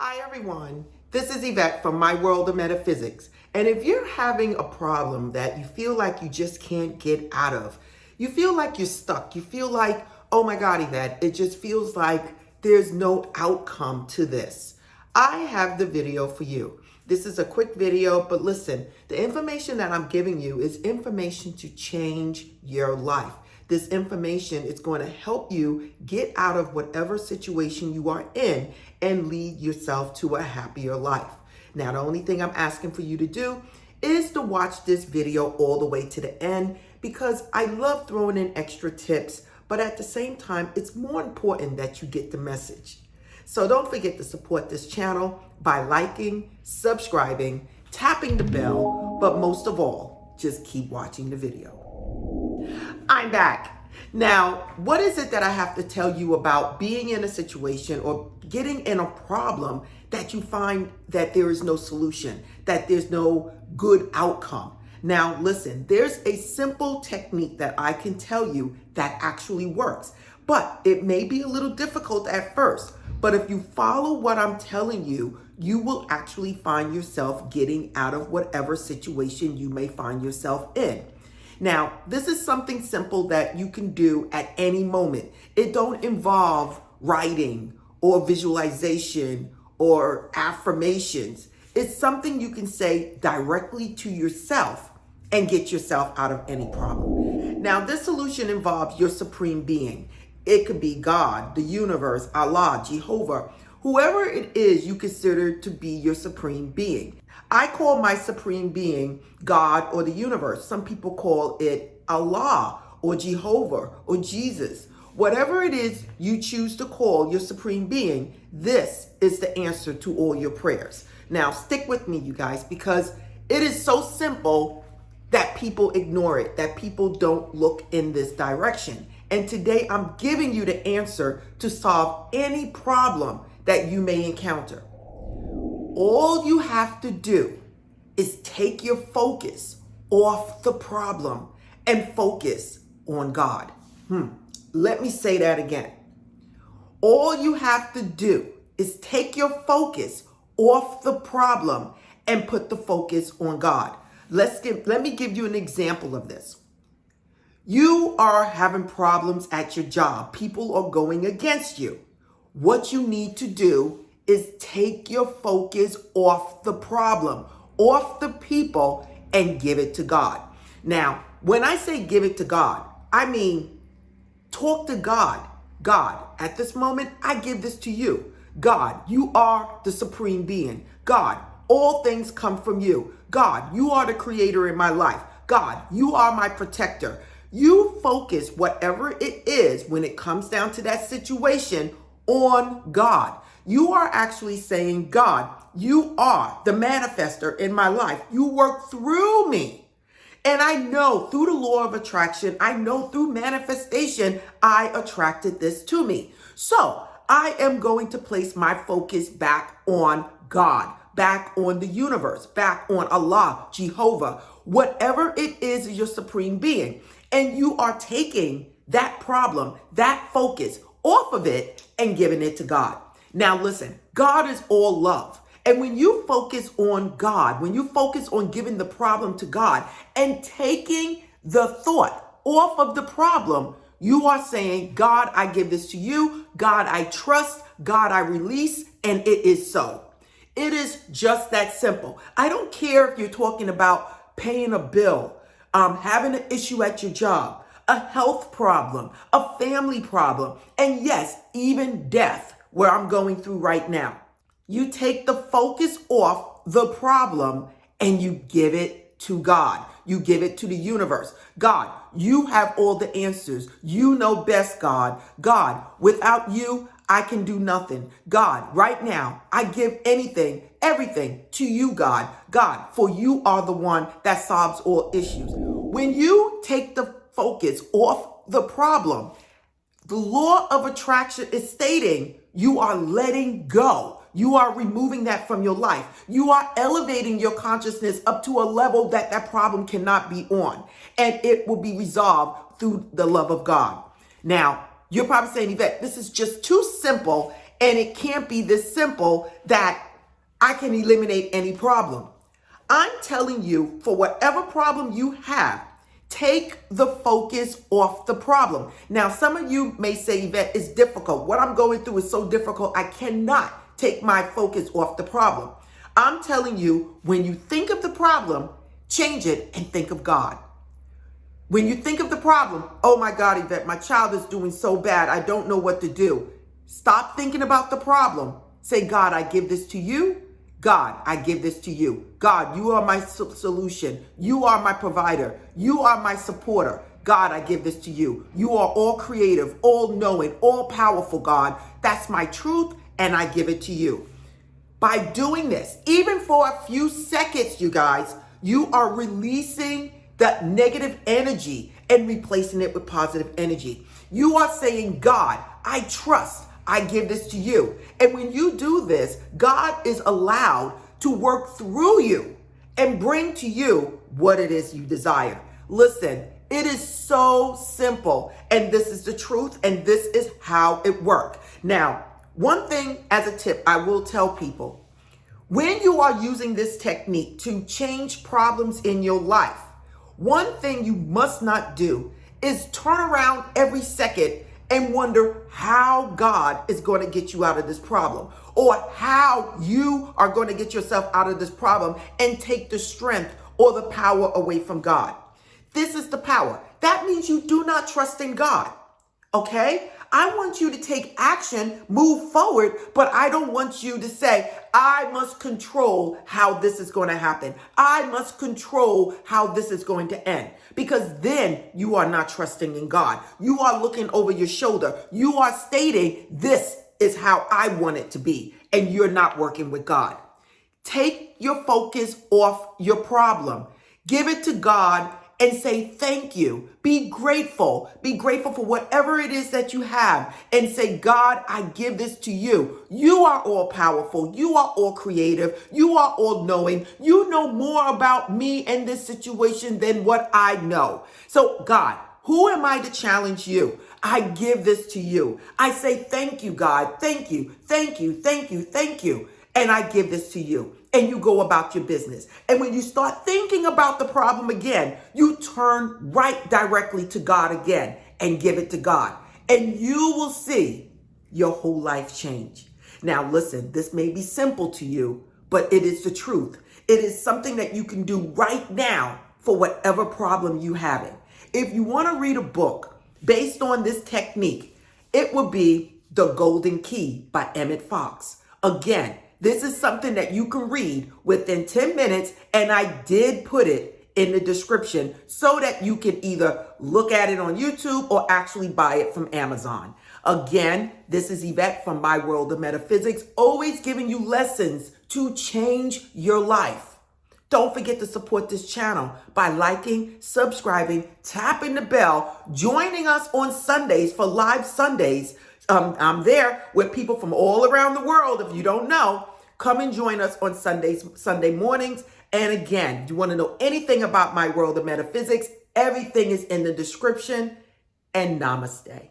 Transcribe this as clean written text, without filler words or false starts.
Hi everyone, this is Yvette from My World of Metaphysics. And if you're having a problem that you feel like you just can't get out of, you feel like you're stuck, you feel like, oh my God, Yvette, it just feels like there's no outcome to this, I have the video for you. This is a quick video, but listen, the information that I'm giving you is information to change your life. This information is going to help you get out of whatever situation you are in and lead yourself to a happier life. Now, the only thing I'm asking for you to do is to watch this video all the way to the end, because I love throwing in extra tips, but at the same time, it's more important that you get the message. So don't forget to support this channel by liking, subscribing, tapping the bell, but most of all, just keep watching the video. I'm back. Now, what is it that I have to tell you about being in a situation or getting in a problem that you find that there is no solution, that there's no good outcome? Now, listen, there's a simple technique that I can tell you that actually works, but it may be a little difficult at first. But if you follow what I'm telling you, you will actually find yourself getting out of whatever situation you may find yourself in. Now, this is something simple that you can do at any moment. It don't involve writing or visualization or affirmations. It's something you can say directly to yourself and get yourself out of any problem. Now, this solution involves your supreme being. It could be God, the universe, Allah, Jehovah, whoever it is you consider to be your supreme being. I call my supreme being God or the universe. Some people call it Allah or Jehovah or Jesus. Whatever it is you choose to call your supreme being, this is the answer to all your prayers. Now, stick with me, you guys, because it is so simple that people ignore it, that people don't look in this direction. And today I'm giving you the answer to solve any problem that you may encounter. All you have to do is take your focus off the problem and focus on God. Let me say that again. All you have to do is take your focus off the problem and put the focus on God. Let me give you an example of this. You are having problems at your job. People are going against you. What you need to do is take your focus off the problem, off the people, and give it to God. Now, when I say give it to God, I mean talk to God. God, at this moment, I give this to you. God, you are the supreme being. God, all things come from you. God, you are the creator in my life. God, you are my protector. You focus whatever it is when it comes down to that situation on God. You are actually saying, God, you are the manifester in my life. You work through me. And I know through the law of attraction, I know through manifestation, I attracted this to me. So I am going to place my focus back on God, back on the universe, back on Allah, Jehovah, whatever it is your supreme being. And you are taking that problem, that focus off of it and giving it to God. Now listen, God is all love. And when you focus on God, when you focus on giving the problem to God and taking the thought off of the problem, you are saying, God, I give this to you. God, I trust. God, I release. And it is so. It is just that simple. I don't care if you're talking about paying a bill, having an issue at your job, a health problem, a family problem, and yes, even death, where I'm going through right now. You take the focus off the problem and you give it to God. You give it to the universe. God, you have all the answers. You know best, God. God, without you, I can do nothing. God, right now, I give anything, everything to you, God. God, for you are the one that solves all issues. When you take the focus off the problem, the law of attraction is stating you are letting go. You are removing that from your life. You are elevating your consciousness up to a level that that problem cannot be on. And it will be resolved through the love of God. Now, you're probably saying, Yvette, this is just too simple And it can't be this simple that I can eliminate any problem. I'm telling you, for whatever problem you have, take the focus off the problem. Now, some of you may say, Yvette, it's difficult. What I'm going through is so difficult, I cannot take my focus off the problem. I'm telling you, when you think of the problem, change it and think of God. When you think of the problem, oh my God, Yvette, my child is doing so bad, I don't know what to do. Stop thinking about the problem. Say, God, I give this to you. God, I give this to you. God, you are my solution. You are my provider. You are my supporter. God, I give this to you. You are all creative, all knowing, all powerful, God. That's my truth, and I give it to you. By doing this, even for a few seconds, you guys, you are releasing that negative energy and replacing it with positive energy. You are saying, God, I trust. I give this to you. And when you do this, God is allowed to work through you and bring to you what it is you desire. Listen, it is so simple. And this is the truth. And this is how it works. Now, one thing as a tip, I will tell people, when you are using this technique to change problems in your life, one thing you must not do is turn around every second and wonder how God is going to get you out of this problem, or how you are going to get yourself out of this problem and take the strength or the power away from God. This is the power. That means you do not trust in God. Okay? I want you to take action, move forward, but I don't want you to say, I must control how this is going to happen. I must control how this is going to end. Because then you are not trusting in God. You are looking over your shoulder. You are stating, this is how I want it to be. And you're not working with God. Take your focus off your problem. Give it to God and say thank you. Be grateful. Be grateful for whatever it is that you have. And say, God, I give this to you. You are all powerful. You are all creative. You are all knowing. You know more about me and this situation than what I know. So, God, who am I to challenge you? I give this to you. I say thank you, God. Thank you. Thank you. Thank you. Thank you. And I give this to you. And you go about your business. And when you start thinking about the problem again, you turn right directly to God again and give it to God. And you will see your whole life change. Now, listen, this may be simple to you, but it is the truth. It is something that you can do right now for whatever problem you have it. If you want to read a book based on this technique, it would be The Golden Key by Emmett Fox. Again, this is something that you can read within 10 minutes, and I did put it in the description so that you can either look at it on YouTube or actually buy it from Amazon. Again, this is Yvette from My World of Metaphysics, always giving you lessons to change your life. Don't forget to support this channel by liking, subscribing, tapping the bell, joining us on Sundays for live Sundays. I'm there with people from all around the world. If you don't know, come and join us on Sunday mornings. And again, if you want to know anything about My World of Metaphysics, everything is in the description. And namaste.